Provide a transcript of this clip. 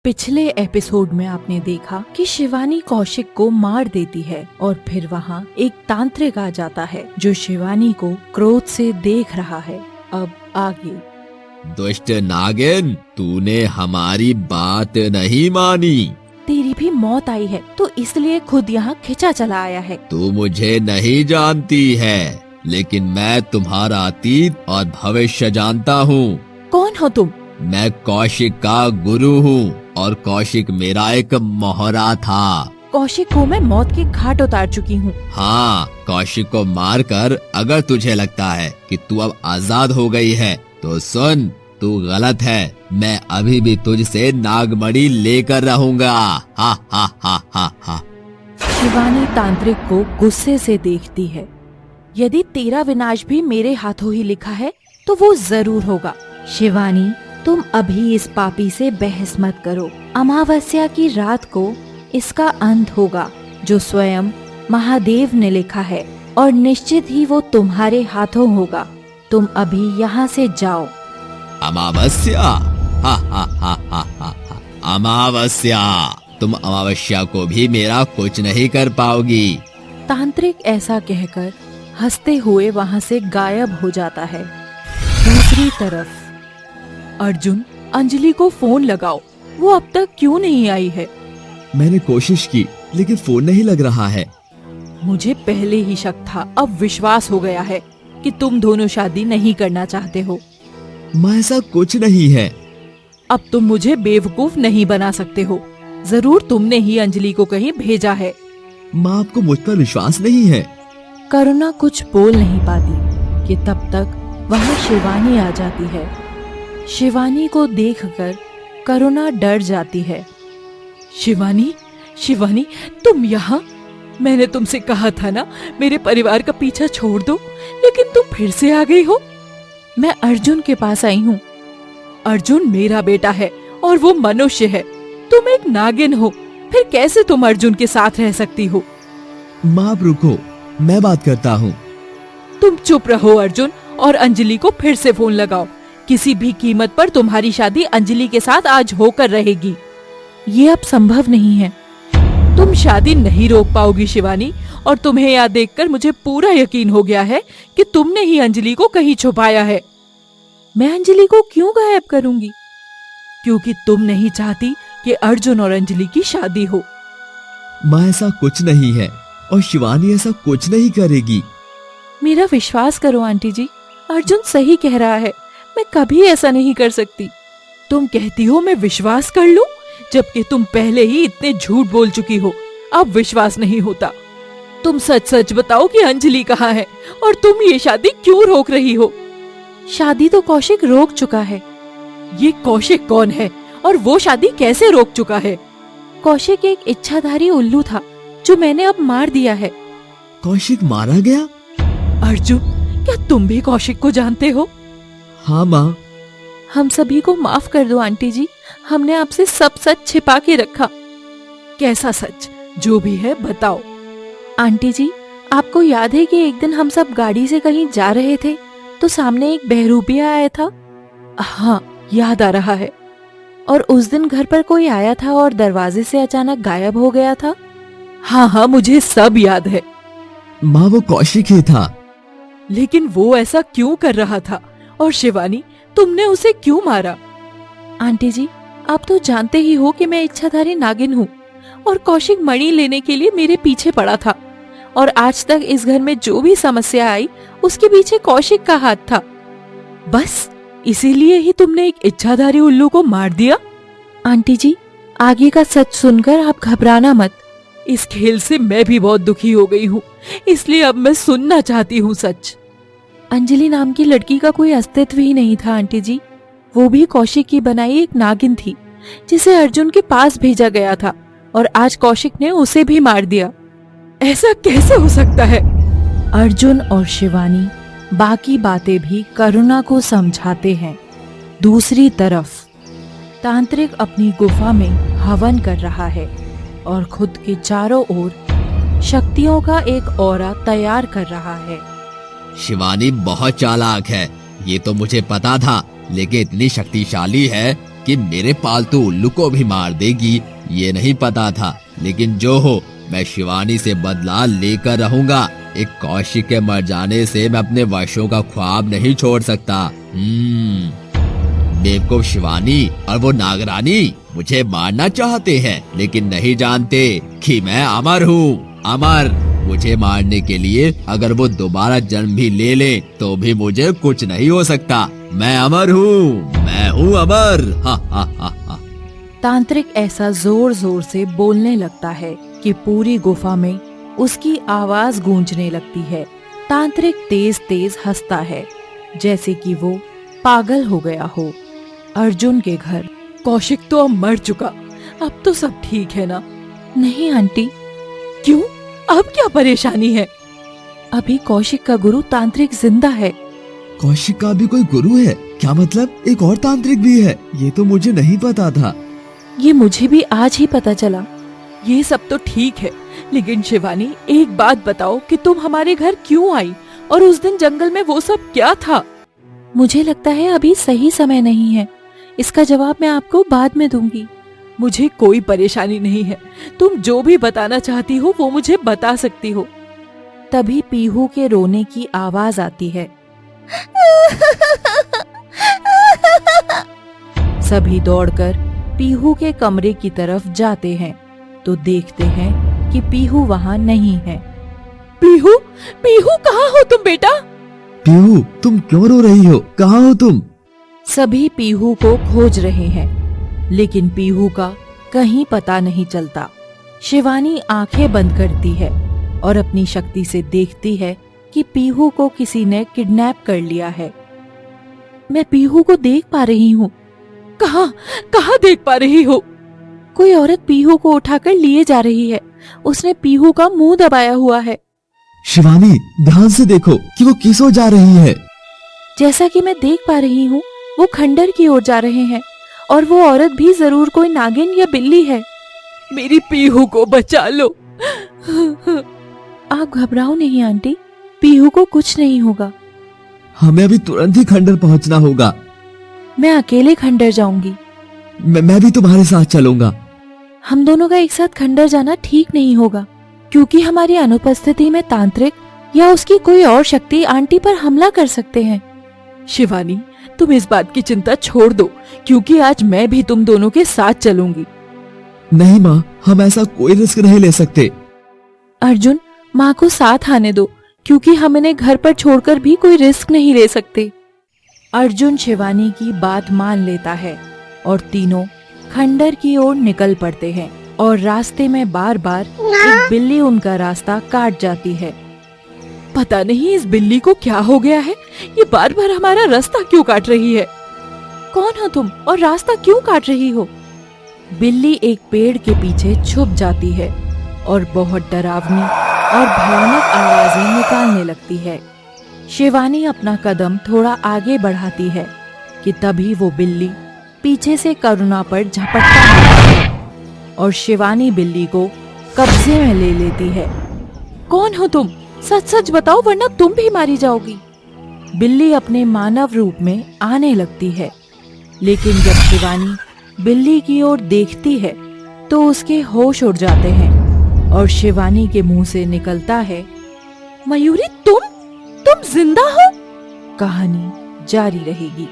पिछले एपिसोड में आपने देखा कि शिवानी कौशिक को मार देती है और फिर वहाँ एक तांत्रिक आ जाता है जो शिवानी को क्रोध से देख रहा है। अब आगे। दुष्ट नागिन, तूने हमारी बात नहीं मानी। तेरी भी मौत आई है तो इसलिए खुद यहाँ खिंचा चला आया है। तू मुझे नहीं जानती है, लेकिन मैं तुम्हारा अतीत और भविष्य जानता हूँ। कौन हो तुम? मैं कौशिक का गुरु हूँ और कौशिक मेरा एक मोहरा था। कौशिक को मैं मौत के घाट उतार चुकी हूँ। हाँ, कौशिक को मारकर अगर तुझे लगता है कि तू अब आजाद हो गई है तो सुन, तू गलत है। मैं अभी भी तुझसे नागमणि लेकर रहूंगा। हा हा हा हा हा। शिवानी तांत्रिक को गुस्से से देखती है। यदि तेरा विनाश भी मेरे हाथों ही लिखा है तो वो जरूर होगा। शिवानी, तुम अभी इस पापी से बहस मत करो। अमावस्या की रात को इसका अंत होगा जो स्वयं महादेव ने लिखा है और निश्चित ही वो तुम्हारे हाथों होगा। तुम अभी यहाँ से जाओ। अमावस्या? हा हा हा हा हा। अमावस्या? तुम अमावस्या को भी मेरा कुछ नहीं कर पाओगी। तांत्रिक ऐसा कहकर हंसते हुए वहाँ से गायब हो जाता है। दूसरी तरफ, अर्जुन, अंजलि को फोन लगाओ। वो अब तक क्यों नहीं आई है? मैंने कोशिश की लेकिन फोन नहीं लग रहा है। मुझे पहले ही शक था, अब विश्वास हो गया है कि तुम दोनों शादी नहीं करना चाहते हो। माँ, ऐसा कुछ नहीं है। अब तुम मुझे बेवकूफ नहीं बना सकते हो। जरूर तुमने ही अंजलि को कहीं भेजा है। माँ, आपको मुझ पर विश्वास नहीं है। करुणा कुछ बोल नहीं पाती कि तब तक वहाँ शिवानी आ जाती है। शिवानी को देखकर करुणा डर जाती है। शिवानी, शिवानी, तुम यहाँ? मैंने तुमसे कहा था ना मेरे परिवार का पीछा छोड़ दो, लेकिन तुम फिर से आ गई हो। मैं अर्जुन के पास आई हूँ। अर्जुन मेरा बेटा है और वो मनुष्य है। तुम एक नागिन हो, फिर कैसे तुम अर्जुन के साथ रह सकती हो? माँ, आप रुको, मैं बात करता हूँ। तुम चुप रहो अर्जुन, और अंजलि को फिर से फोन लगाओ। किसी भी कीमत पर तुम्हारी शादी अंजलि के साथ आज होकर रहेगी। ये अब संभव नहीं है। तुम शादी नहीं रोक पाओगी शिवानी, और तुम्हें यहाँ देखकर मुझे पूरा यकीन हो गया है कि तुमने ही अंजलि को कहीं छुपाया है। मैं अंजलि को क्यों गायब करूंगी? क्योंकि तुम नहीं चाहती कि अर्जुन और अंजलि की शादी हो। माँ, ऐसा कुछ नहीं है और शिवानी ऐसा कुछ नहीं करेगी। मेरा विश्वास करो आंटी जी, अर्जुन सही कह रहा है। मैं कभी ऐसा नहीं कर सकती। तुम कहती हो मैं विश्वास कर लूं, जबकि तुम पहले ही इतने झूठ बोल चुकी हो। अब विश्वास नहीं होता। तुम सच सच बताओ कि अंजलि कहाँ है और तुम ये शादी क्यों रोक रही हो? शादी तो कौशिक रोक चुका है। ये कौशिक कौन है और वो शादी कैसे रोक चुका है? कौशिक एक इच्छाधारी उल्लू था जो मैंने अब मार दिया है। कौशिक मारा गया? अर्जुन, क्या तुम भी कौशिक को जानते हो? हाँ माँ। हम सभी को माफ कर दो आंटी जी, हमने आपसे सब सच छिपा के रखा। कैसा सच? जो भी है बताओ। आंटी जी, आपको याद है कि एक दिन हम सब गाड़ी से कहीं जा रहे थे तो सामने एक बहरूपिया आया था? हाँ, याद आ रहा है। और उस दिन घर पर कोई आया था और दरवाजे से अचानक गायब हो गया था। हाँ हाँ, मुझे सब याद है। माँ, वो कौशिक ही था। लेकिन वो ऐसा क्यों कर रहा था? और शिवानी, तुमने उसे क्यों मारा? आंटी जी, आप तो जानते ही हो कि मैं इच्छाधारी नागिन हूँ और कौशिक मणि लेने के लिए मेरे पीछे पड़ा था, और आज तक इस घर में जो भी समस्या आई उसके पीछे कौशिक का हाथ था। बस इसीलिए ही तुमने एक इच्छाधारी उल्लू को मार दिया। आंटी जी, आगे का सच सुनकर आप घबराना मत। इस खेल से मैं भी बहुत दुखी हो गई हूँ, इसलिए अब मैं सुनना चाहती हूँ सच। अंजलि नाम की लड़की का कोई अस्तित्व ही नहीं था आंटी जी। वो भी कौशिक की बनाई एक नागिन थी जिसे अर्जुन के पास भेजा गया था, और आज कौशिक ने उसे भी मार दिया। ऐसा कैसे हो सकता है? अर्जुन और शिवानी बाकी बातें भी करुणा को समझाते हैं। दूसरी तरफ, तांत्रिक अपनी गुफा में हवन कर रहा है और खुद के चारों ओर शक्तियों का एक औरा तैयार कर रहा है। शिवानी बहुत चालाक है, ये तो मुझे पता था, लेकिन इतनी शक्तिशाली है लेकिन मेरे पालतू उल्लू को भी मार देगी ये नहीं पता था। लेकिन जो हो, मैं शिवानी से बदला लेकर रहूंगा। एक कौशिक के मर जाने से मैं अपने वर्षों का ख्वाब नहीं छोड़ सकता। बेवकूफ शिवानी और वो नागरानी मुझे मारना चाहते हैं, लेकिन नहीं जानते कि मैं अमर हूँ। अमर, मुझे मारने के लिए अगर वो दोबारा जन्म भी ले ले तो भी मुझे कुछ नहीं हो सकता। मैं अमर हूँ, मैं हूँ अमर। हा हा हा हा। तांत्रिक ऐसा जोर जोर से बोलने लगता है कि पूरी गुफा में उसकी आवाज गूंजने लगती है। तांत्रिक तेज तेज हंसता है जैसे कि वो पागल हो गया हो। अर्जुन के घर। कौशिक तो अब मर चुका, अब तो सब ठीक है ना? नहीं आंटी। क्यों? अब क्या परेशानी है? अभी कौशिक का गुरु तांत्रिक जिंदा है। कौशिक का भी कोई गुरु है? क्या मतलब एक और तांत्रिक भी है? ये तो मुझे नहीं पता था। ये मुझे भी आज ही पता चला। ये सब तो ठीक है, लेकिन शिवानी एक बात बताओ कि तुम हमारे घर क्यों आई और उस दिन जंगल में वो सब क्या था? मुझे लगता है अभी सही समय नहीं है। इसका जवाब मैं आपको बाद में दूंगी। मुझे कोई परेशानी नहीं है, तुम जो भी बताना चाहती हो वो मुझे बता सकती हो। तभी पीहू के रोने की आवाज आती है। सभी दौड़कर पीहू के कमरे की तरफ जाते हैं तो देखते हैं कि पीहू वहाँ नहीं है। पीहू, पीहू कहाँ हो तुम बेटा? पीहू, तुम क्यों रो रही हो? कहाँ हो तुम? सभी पीहू को खोज रहे हैं, लेकिन पीहू का कहीं पता नहीं चलता। शिवानी आंखें बंद करती है और अपनी शक्ति से देखती है कि पीहू को किसी ने किडनैप कर लिया है। मैं पीहू को देख पा रही हूँ। कहाँ कहाँ देख पा रही हो? कोई औरत पीहू को उठाकर लिए जा रही है। उसने पीहू का मुंह दबाया हुआ है। शिवानी, ध्यान से देखो कि वो किस ओर जा रही है। जैसा कि मैं देख पा रही हूँ वो खंडर की ओर जा रहे हैं और वो औरत भी जरूर कोई नागिन या बिल्ली है। मेरी पीहू को बचा लो। आप घबराओ नहीं आंटी, पीहू को कुछ नहीं होगा। हमें अभी तुरंत ही खंडर पहुंचना होगा। मैं अकेले खंडर जाऊंगी। मैं भी तुम्हारे साथ चलूंगा। हम दोनों का एक साथ खंडर जाना ठीक नहीं होगा, क्योंकि हमारी अनुपस्थिति में तांत्रिक या उसकी कोई और शक्ति आंटी पर हमला कर सकते हैं। शिवानी, तुम इस बात की चिंता छोड़ दो, क्योंकि आज मैं भी तुम दोनों के साथ चलूंगी। नहीं माँ, हम ऐसा कोई रिस्क नहीं ले सकते। अर्जुन, माँ को साथ आने दो, क्योंकि हम इन्हें घर पर छोड़कर भी कोई रिस्क नहीं ले सकते। अर्जुन शिवानी की बात मान लेता है और तीनों खंडर की ओर निकल पड़ते हैं और रास्ते में बार बार एक बिल्ली उनका रास्ता काट जाती है। पता नहीं इस बिल्ली को क्या हो गया है, ये बार बार हमारा रास्ता क्यों काट रही है? कौन हो तुम और रास्ता क्यों काट रही हो? बिल्ली एक पेड़ के पीछे छुप जाती है और बहुत डरावनी और भयानक आवाजें निकालने लगती है। शिवानी अपना कदम थोड़ा आगे बढ़ाती है कि तभी वो बिल्ली पीछे से करुणा पर झपटता है और शिवानी बिल्ली को कब्जे में ले लेती है। कौन हो तुम? सच सच बताओ, वरना तुम भी मारी जाओगी। बिल्ली अपने मानव रूप में आने लगती है, लेकिन जब शिवानी बिल्ली की ओर देखती है तो उसके होश उड़ जाते हैं और शिवानी के मुंह से निकलता है, मयूरी तुम जिंदा हो? कहानी जारी रहेगी।